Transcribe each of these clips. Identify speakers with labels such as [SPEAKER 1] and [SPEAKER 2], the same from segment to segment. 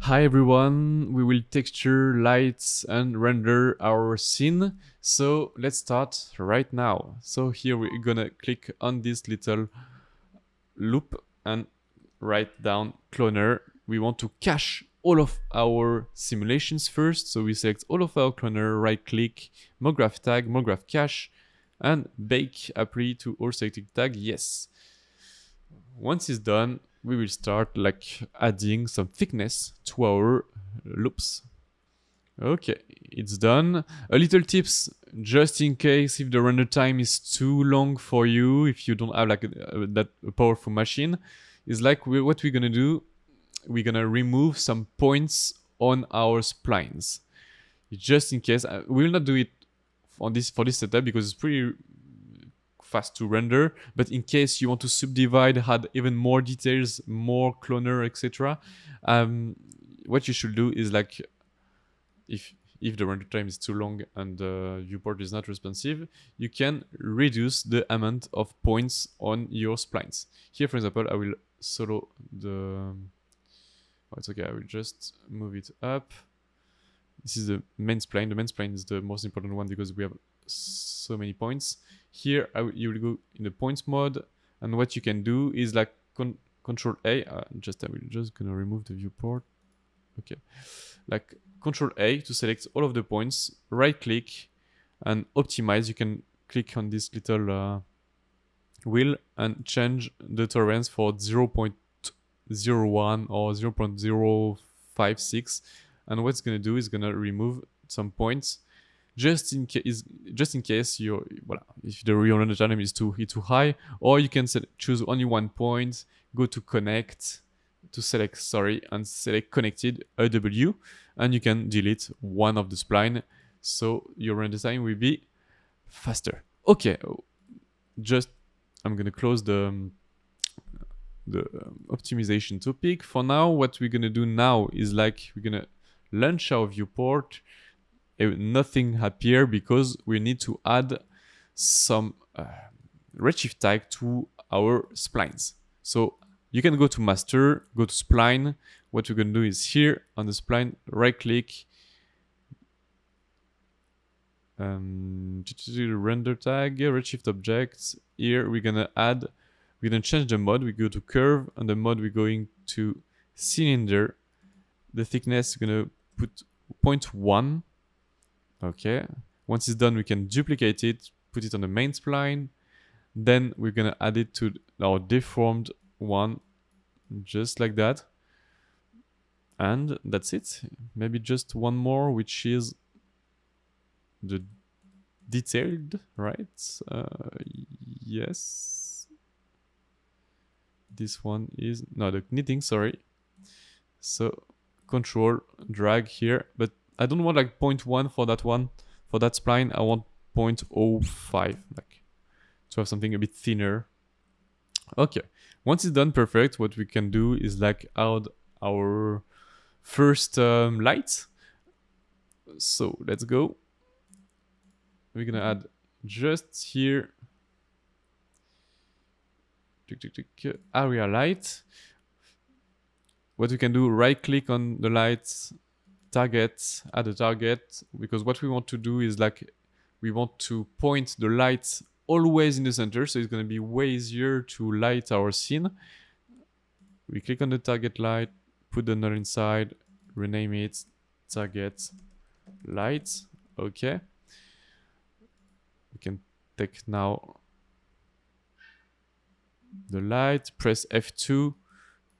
[SPEAKER 1] Hi everyone, we will texture, light and render our scene. So let's start right now. So here we're gonna click on this little loop and write down cloner. We want to cache all of our simulations first. So we select all of our cloner, right click, MoGraph tag, MoGraph cache, and bake apply to all selected tag, yes. Once it's done, we will start like adding some thickness to our loops. Okay, it's done. A little tips, just in case if the render time is too long for you, if you don't have like that powerful machine, is like what we're gonna do. We're gonna remove some points on our splines, just in case. We will not do it on this for this setup because it's pretty fast to render, but in case you want to subdivide, add even more details, more cloner, etc., what you should do is like if the render time is too long and the viewport is not responsive, you can reduce the amount of points on your splines. Here, for example, I will solo the... Oh, it's okay, I will just move it up. This is the main spline. The main spline is the most important one because we have so many points. Here you will go in the points mode, and what you can do is like Control A. I will just gonna remove the viewport. Okay, like Control A to select all of the points. Right click and optimize. You can click on this little wheel and change the tolerance for 0.01 or 0.056. And what it's gonna do is gonna remove some points. Just in case you're if the real render time is too high, or you can choose only one point, go to connect to select and select connected AW, and you can delete one of the spline, so your render time will be faster. Okay, I'm gonna close the optimization topic. For now, what we're gonna do now is like we're gonna launch our viewport. Nothing appear because we need to add some redshift tag to our splines. So you can go to master, go to spline. What we're going to do is here on the spline, right click, render tag, redshift objects. Here we're gonna change the mode. We go to curve, and the mode we're going to cylinder. The thickness we're gonna put 0.1. Okay, once it's done, we can duplicate it, put it on the main spline. Then we're gonna add it to our deformed one, just like that. And that's it. Maybe just one more, which is the detailed, right? Yes. This one is, no, the knitting, sorry. So control, drag here, but I don't want like 0.1 for that one. For that spline, I want 0.05, like to have something a bit thinner. Okay, once it's done perfect, what we can do is like add our first light. So let's go. We're gonna add just here area light. What we can do, right click on the light, target, add a target, because what we want to do is like we want to point the light always in the center, so it's going to be way easier to light our scene. We click on the target light, put the null inside, rename it target light. Okay, we can take now the light, press F2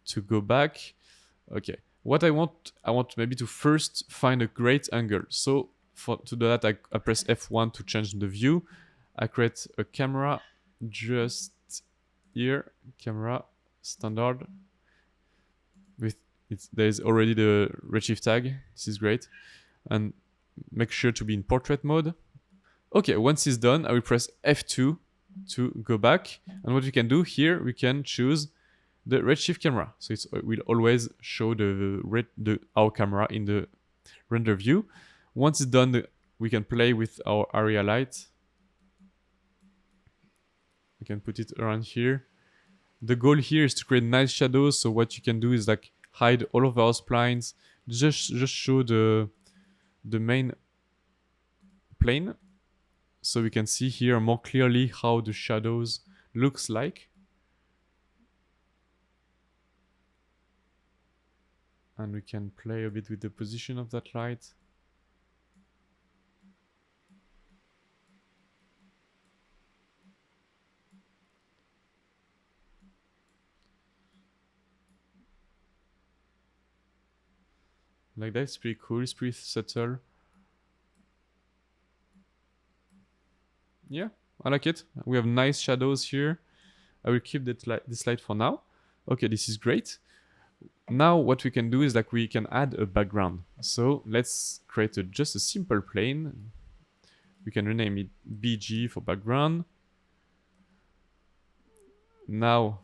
[SPEAKER 1] to go back. Okay, what I want maybe to first find a great angle. So to do that, I press F1 to change the view. I create a camera just here, camera standard. There's already the redshift tag. This is great, and make sure to be in portrait mode. Okay, once it's done, I will press F2 to go back. And what we can do here, we can choose the redshift camera, so it will always show our camera in the render view. Once it's done, we can play with our area light. We can put it around here. The goal here is to create nice shadows, so what you can do is like hide all of our splines, just show the main plane, so we can see here more clearly how the shadows looks like. And we can play a bit with the position of that light. Like that, it's pretty cool, it's pretty subtle. Yeah, I like it. We have nice shadows here. I will keep this light for now. Okay, this is great. Now what we can do is like we can add a background. So let's create just a simple plane. We can rename it BG for background. Now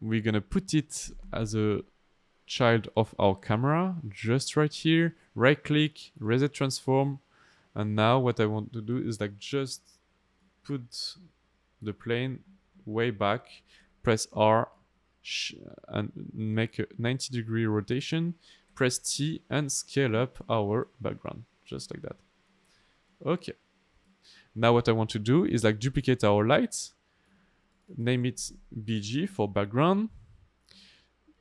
[SPEAKER 1] we're gonna put it as a child of our camera, just right here. Right click, reset transform. And now what I want to do is like just put the plane way back, press R and make a 90-degree rotation, press T and scale up our background, just like that. Okay. Now what I want to do is like duplicate our lights, name it BG for background.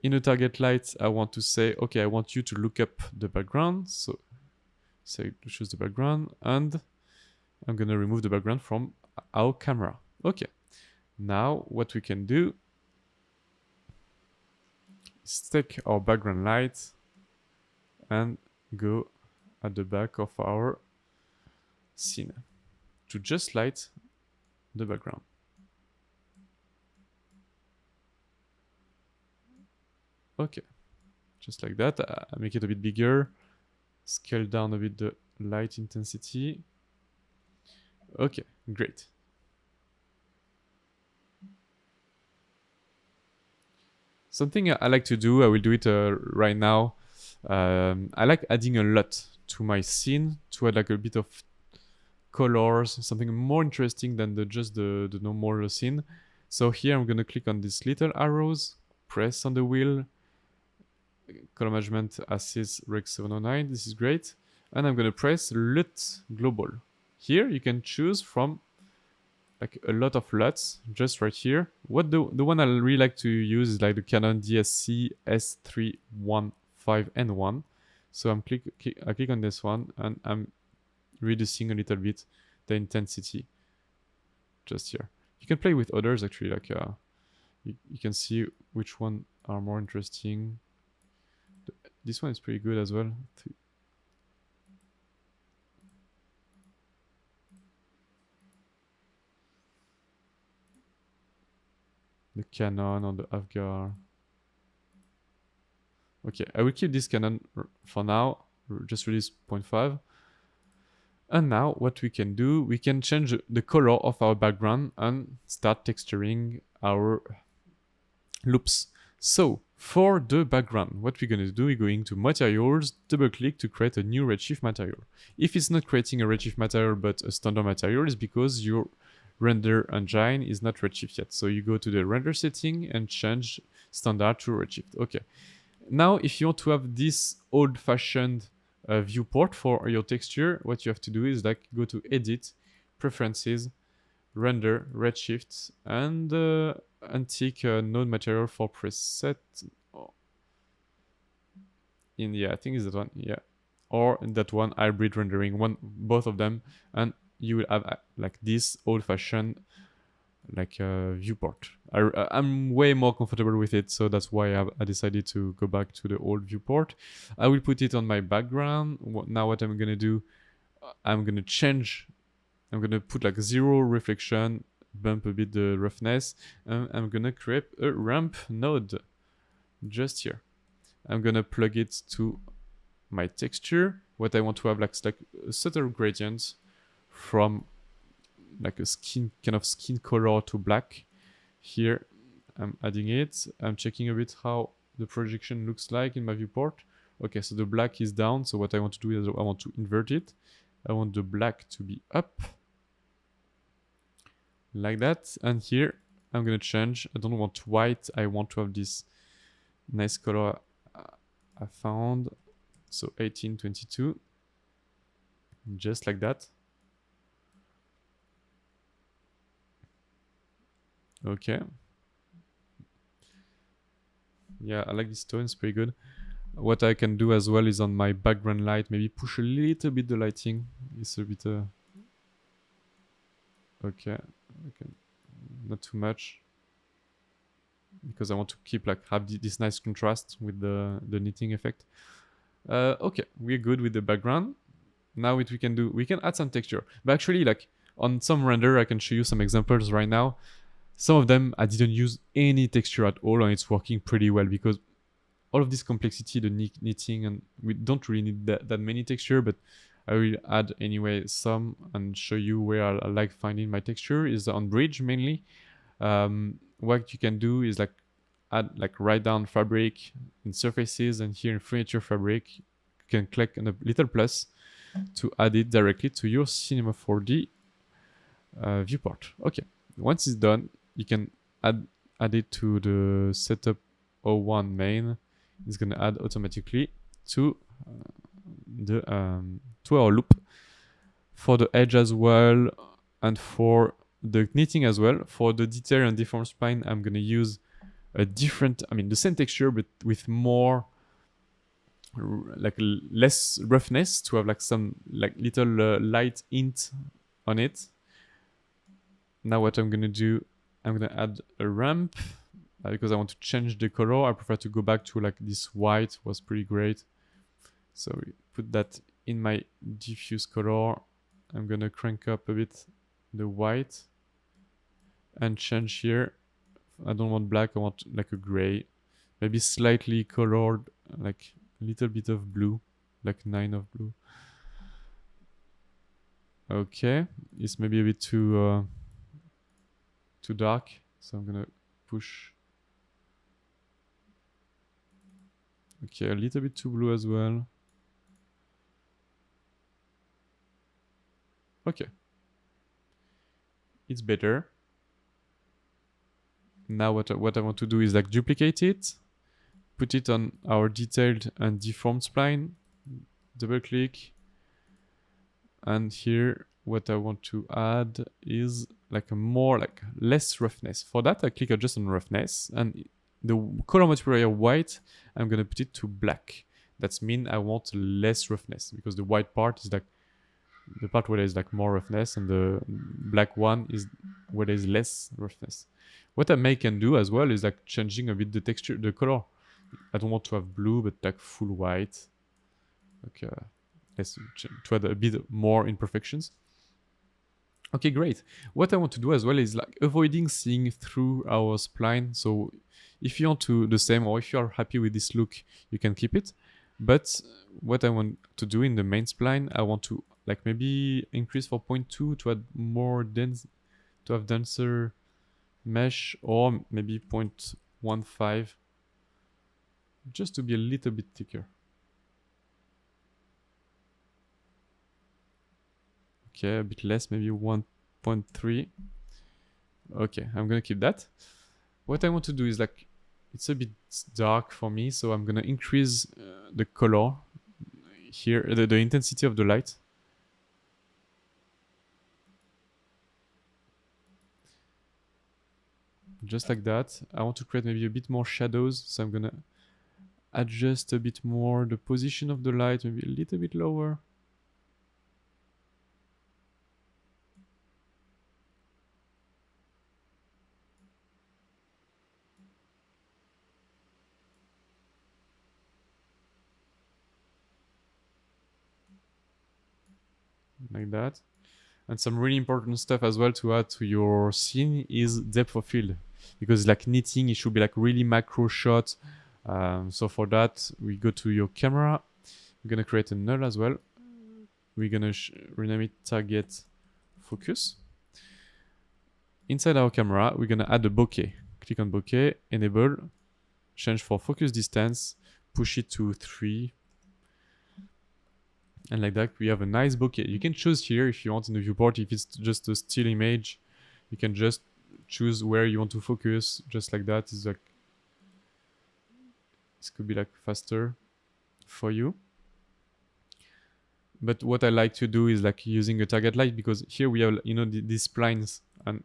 [SPEAKER 1] In the target light, I want to say, okay, I want you to look up the background. So say choose the background, and I'm gonna remove the background from our camera. Okay. Now what we can do is take our background light and go at the back of our scene to just light the background. Okay, just like that. I make it a bit bigger, scale down a bit the light intensity. Okay, great. Something I like to do, I will do it right now. I like adding a lot to my scene to add like a bit of colors, something more interesting than just the normal scene. So here I'm gonna click on these little arrows, press on the wheel, color management assist rec 709, this is great. And I'm gonna press LUT global. Here you can choose from like a lot of LUTs just right here. What the one I really like to use is like the Canon DSC S315N1. So I click on this one and I'm reducing a little bit the intensity just here. You can play with others actually, like you can see which one are more interesting. This one is pretty good as well. The Canon or the Avgar. Okay, I will keep this Canon for now, just release 0.5. And now what we can do, we can change the color of our background and start texturing our loops. So for the background, what we're going to do, we're going to materials, double click to create a new redshift material. If it's not creating a redshift material but a standard material, it's because your render engine is not redshift yet. So you go to the render setting and change standard to redshift. Okay. Now if you want to have this old-fashioned viewport for your texture, what you have to do is like go to edit, preferences, render, redshift, and untick node material for preset. I think it's that one, yeah, or that one hybrid rendering, both of them, and you will have like this old-fashioned like viewport. I'm way more comfortable with it, so that's why I decided to go back to the old viewport. I will put it on my background. Now what I'm gonna do, I'm gonna put like 0 reflection, bump a bit the roughness, and I'm gonna create a ramp node just here. I'm gonna plug it to my texture. What I want to have like a subtle gradient from like a kind of skin color to black. Here I'm adding it. I'm checking a bit how the projection looks like in my viewport. Okay, so the black is down, so what I want to do is I want to invert it. I want the black to be up like that, and here I'm gonna change. I don't want white, I want to have this nice color I found. So 1822, just like that. Okay. Yeah, I like this tone, it's pretty good. What I can do as well is on my background light, maybe push a little bit the lighting. It's a bit okay, not too much, because I want to keep like have this nice contrast with the knitting effect. Okay, we're good with the background. Now what we can add some texture. But actually, like on some render, I can show you some examples right now. Some of them I didn't use any texture at all, and it's working pretty well because all of this complexity, the knitting, and we don't really need that many texture, but I will add anyway some and show you where I like finding my texture is on bridge mainly. What you can do is like add, like write down fabric in surfaces, and here in furniture fabric, you can click on a little plus to add it directly to your Cinema 4D viewport. Okay, once it's done, you can add it to the setup 01 main. It's gonna add automatically to to our loop for the edge as well, and for the knitting as well. For the detail and deform spline, I'm gonna use a different, I mean the same texture but with more like less roughness, to have like some like little light hint on it. Now what I'm gonna do, I'm gonna add a ramp because I want to change the color. I prefer to go back to like this white, was pretty great. So we put that in my diffuse color. I'm gonna crank up a bit the white and change here. I don't want black, I want like a gray, maybe slightly colored, like a little bit of blue, like 9 of blue. Okay, it's maybe a bit too dark, so I'm gonna push. Okay, a little bit too blue as well. Okay, it's better. Now what I want to do is like duplicate it, put it on our detailed and deformed spline, double click, and here what I want to add is like a more like less roughness. For that I click adjust on roughness, and the color material white, I'm gonna put it to black. That's mean I want less roughness, because the white part is like the part where there's like more roughness, and the black one is where there's less roughness. What I can do as well is like changing a bit the texture, the color. I don't want to have blue, but like full white. Okay, let's to add a bit more imperfections. Okay, great. What I want to do as well is like avoiding seeing through our spline. So if you want to do the same, or if you are happy with this look, you can keep it. But what I want to do in the main spline, I want to like maybe increase for 0.2 to add more dense, to have denser mesh, or maybe 0.15, just to be a little bit thicker. Okay, a bit less, maybe 1.3. Okay, I'm gonna keep that. What I want to do is like, it's a bit dark for me, so I'm gonna increase the color here, the intensity of the light. Just like that. I want to create maybe a bit more shadows, so I'm gonna adjust a bit more the position of the light, maybe a little bit lower. Like that. And some really important stuff as well to add to your scene is depth of field, because like knitting, it should be like really macro shot. So for that, we go to your camera. We're gonna create a null as well. We're gonna rename it target focus. Inside our camera, we're gonna add a bokeh. Click on bokeh, enable, change for focus distance, push it to 3. And like that, we have a nice bokeh. You can choose here if you want in the viewport. If it's just a still image, you can just choose where you want to focus. Just like that. It's like, this could be like faster for you. But what I like to do is like using a target light, because here we have, you know, these splines, and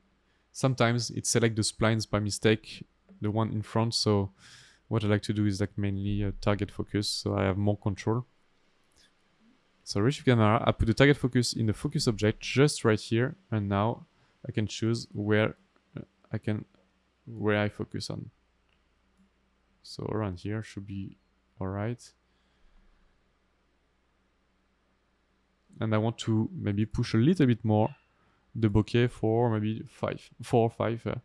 [SPEAKER 1] sometimes it selects the splines by mistake, the one in front. So what I like to do is like mainly target focus, so I have more control. So retrieve camera, I put the target focus in the focus object just right here, and now I can choose where I focus on. So around here should be all right. And I want to maybe push a little bit more the bokeh for maybe 4 or 5.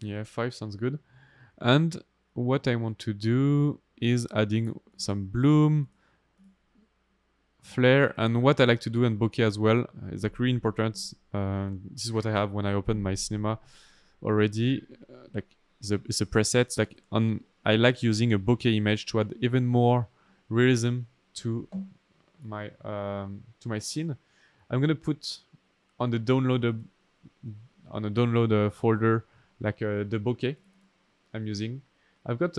[SPEAKER 1] Yeah, 5 sounds good. And what I want to do is adding some bloom, flare, and what I like to do in bokeh as well is like really important. This is what I have when I open my cinema already. Like it's a preset. Like I like using a bokeh image to add even more realism to my scene. I'm gonna put on the download folder like the bokeh I'm using. I've got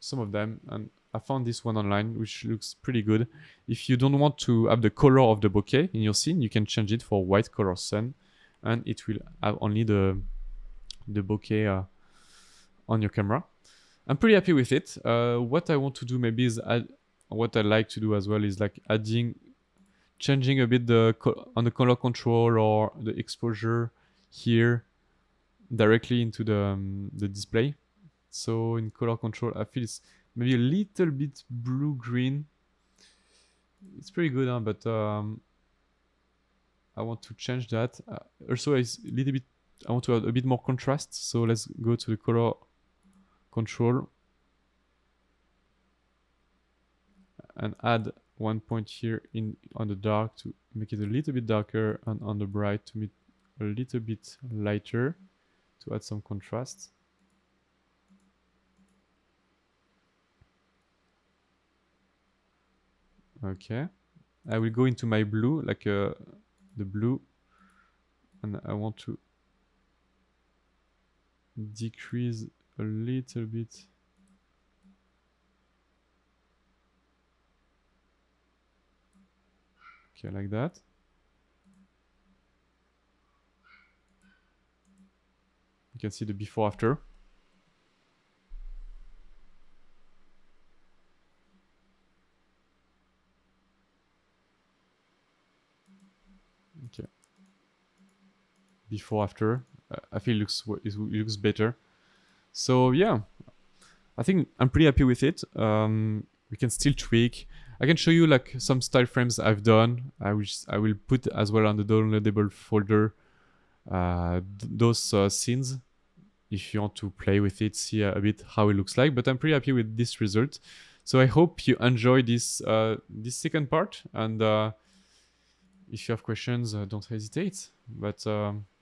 [SPEAKER 1] some of them, and I found this one online, which looks pretty good. If you don't want to have the color of the bokeh in your scene, you can change it for white color sun, and it will have only the bokeh on your camera. I'm pretty happy with it. What I want to do maybe is what I like to do as well is like changing a bit on the color control or the exposure here directly into the display. So in color control, I feel it's maybe a little bit blue-green. It's pretty good, huh? But I want to change that. Also, it's a little bit. I want to add a bit more contrast. So let's go to the color control and add 1 point here on the dark to make it a little bit darker, and on the bright to make a little bit lighter to add some contrast. Okay, I will go into my blue, like the blue, and I want to decrease a little bit. Okay, like that. You can see the before after. Okay. Before after. I feel it looks better. So yeah, I think I'm pretty happy with it. We can still tweak. I can show you like some style frames I've done. I will put as well on the downloadable folder those scenes if you want to play with it, see a bit how it looks like. But I'm pretty happy with this result. So I hope you enjoy this second part, and if you have questions, don't hesitate. But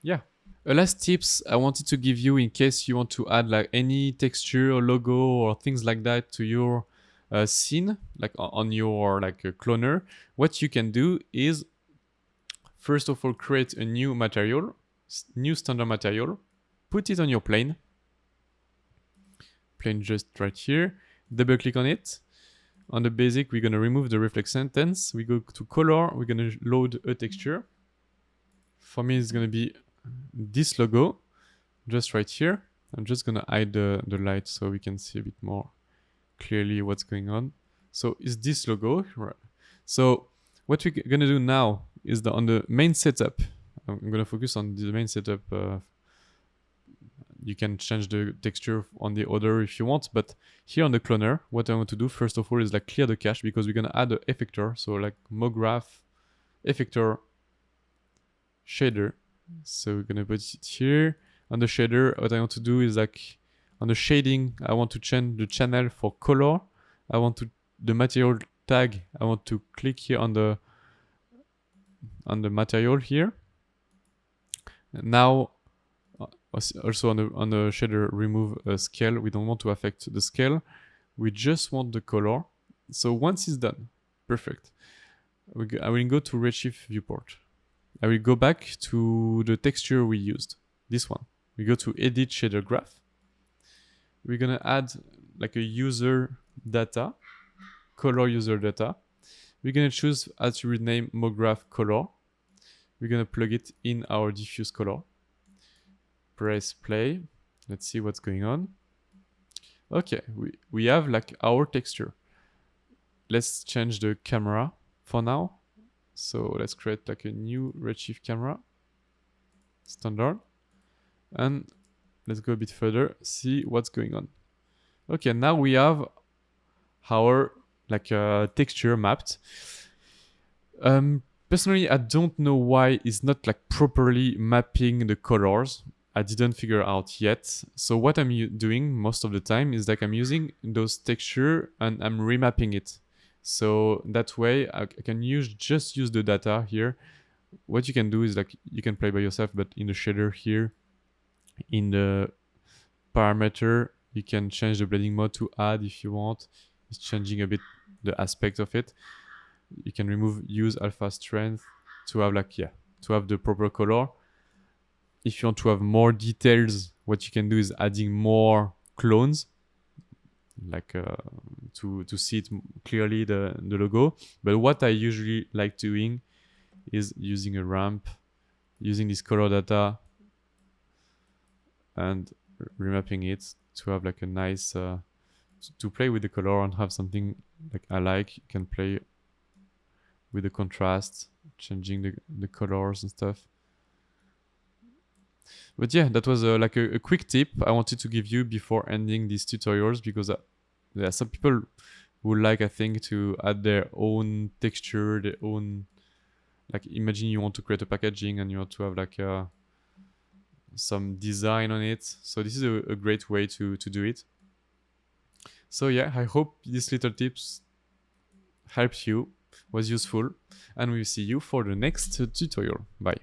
[SPEAKER 1] yeah. Last tips I wanted to give you in case you want to add like any texture or logo or things like that to your scene, like on your like cloner. What you can do is first of all create a new material, new standard material, put it on your plane just right here, double click on it. On the basic, we're gonna remove the reflex sentence. We go to color, we're gonna load a texture. For me, it's gonna be this logo, just right here. I'm just gonna hide the light so we can see a bit more clearly what's going on. So it's this logo, right? So what we're gonna do now is on the main setup. I'm gonna focus on the main setup. You can change the texture on the other if you want, but here on the cloner, what I want to do first of all is like clear the cache, because we're gonna add an effector. So like MoGraph effector shader. So we're gonna put it here. On the shader, what I want to do is like on the shading, I want to change the channel for color. I want the material tag. I want to click here on the material here. And now also on the shader, remove a scale. We don't want to affect the scale. We just want the color. So once it's done, perfect. I will go to Redshift viewport. I will go back to the texture we used, this one. We go to edit shader graph. we're gonna add like a user data, color user data. We're gonna choose attribute name MoGraph color. We're gonna plug it in our diffuse color. Press play. Let's see what's going on. Okay, we have like our texture. Let's change the camera for now. So let's create like a new Redshift camera, standard. And let's go a bit further, see what's going on. Okay, now we have our like texture mapped. Personally, I don't know why it's not like properly mapping the colors. I didn't figure out yet. So what I'm doing most of the time is like I'm using those texture and I'm remapping it. So that way I can just use the data here. What you can do is like you can play by yourself, but in the shader here, in the parameter, you can change the blending mode to add if you want. It's changing a bit the aspect of it. You can remove use alpha strength to have like, yeah, to have the proper color. If you want to have more details, what you can do is adding more clones, like to see it clearly the logo. But what I usually like doing is using a ramp, using this color data and remapping it to have like a nice to play with the color and have something like I like. You can play with the contrast, changing the colors and stuff. But yeah, that was like a quick tip I wanted to give you before ending these tutorials, because there are some people who like, I think, to add their own texture, their own, like imagine you want to create a packaging and you want to have like some design on it. So this is a great way to do it. So yeah, I hope these little tips helped you, was useful, and we'll see you for the next tutorial. Bye.